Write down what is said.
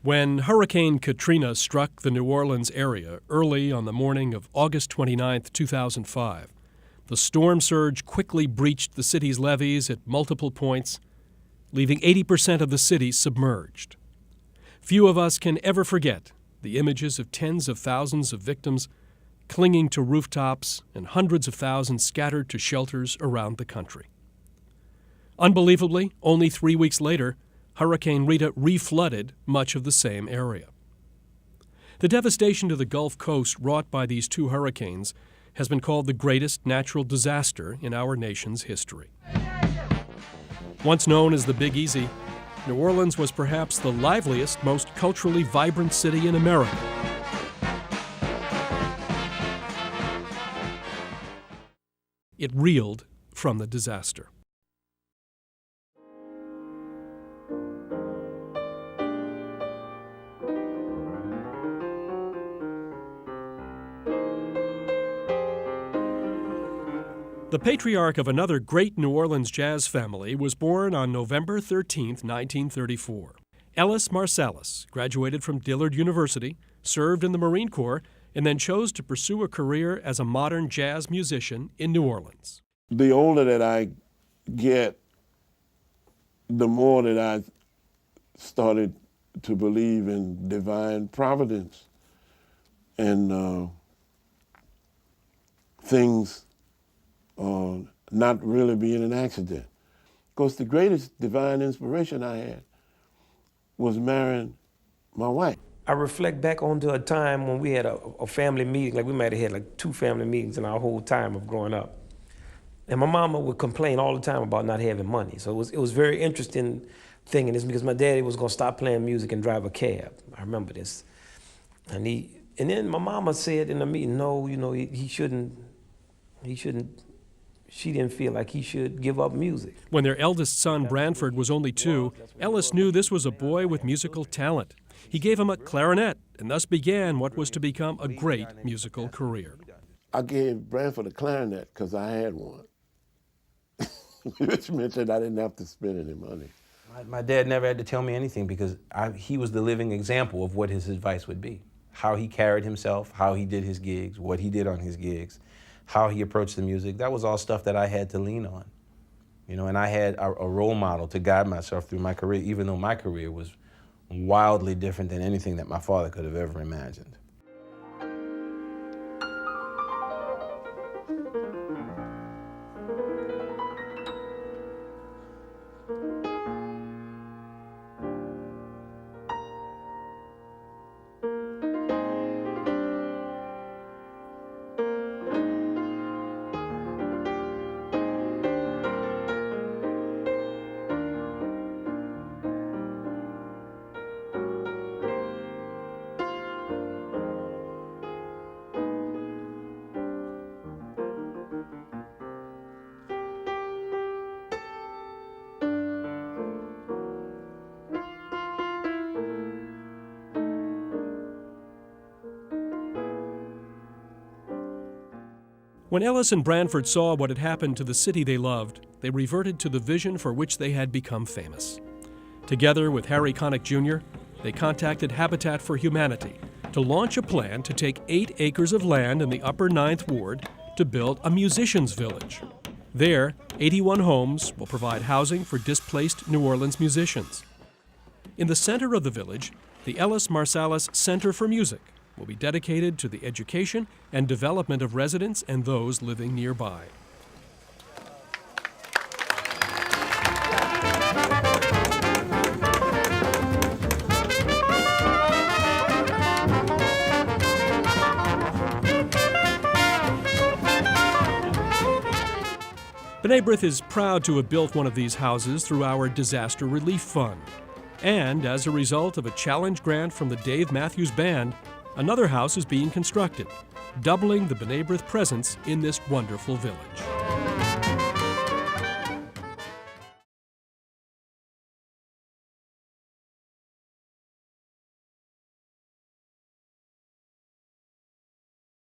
When Hurricane Katrina struck the New Orleans area early on the morning of August 29, 2005, the storm surge quickly breached the city's levees at multiple points, leaving 80% of the city submerged. Few of us can ever forget the images of tens of thousands of victims clinging to rooftops and hundreds of thousands scattered to shelters around the country. Unbelievably, only 3 weeks later, Hurricane Rita reflooded much of the same area. The devastation to the Gulf Coast wrought by these two hurricanes has been called the greatest natural disaster in our nation's history. Once known as the Big Easy, New Orleans was perhaps the liveliest, most culturally vibrant city in America. It reeled from the disaster. The patriarch of another great New Orleans jazz family was born on November 13, 1934. Ellis Marsalis graduated from Dillard University, served in the Marine Corps, and then chose to pursue a career as a modern jazz musician in New Orleans. The older that I get, the more that I started to believe in divine providence and things not really being an accident. Because the greatest divine inspiration I had was marrying my wife. I reflect back onto a time when we had a family meeting, like we might have had like 2 family meetings in our whole time of growing up. And my mama would complain all the time about not having money. So it was very interesting thing, and it's because my daddy was gonna stop playing music and drive a cab. I remember this. And then my mama said in the meeting, no, you know, he shouldn't, she didn't feel like he should give up music. When their eldest son, Branford, was only 2, Ellis knew this was a boy with musical talent. He gave him a clarinet and thus began what was to become a great musical career. I gave Branford a clarinet because I had one, which meant that I didn't have to spend any money. My dad never had to tell me anything because he was the living example of what his advice would be. How he carried himself, how he did his gigs, what he did on his gigs, how he approached the music. That was all stuff that I had to lean on. You know, and I had a role model to guide myself through my career, even though my career was wildly different than anything that my father could have ever imagined. When Ellis and Branford saw what had happened to the city they loved, they reverted to the vision for which they had become famous. Together with Harry Connick Jr., they contacted Habitat for Humanity to launch a plan to take 8 acres of land in the Upper 9th Ward to build a musicians' village. There, 81 homes will provide housing for displaced New Orleans musicians. In the center of the village, the Ellis Marsalis Center for Music will be dedicated to the education and development of residents and those living nearby. B'nai B'rith is proud to have built one of these houses through our Disaster Relief Fund. And as a result of a challenge grant from the Dave Matthews Band, another house is being constructed, doubling the B'nai B'rith presence in this wonderful village.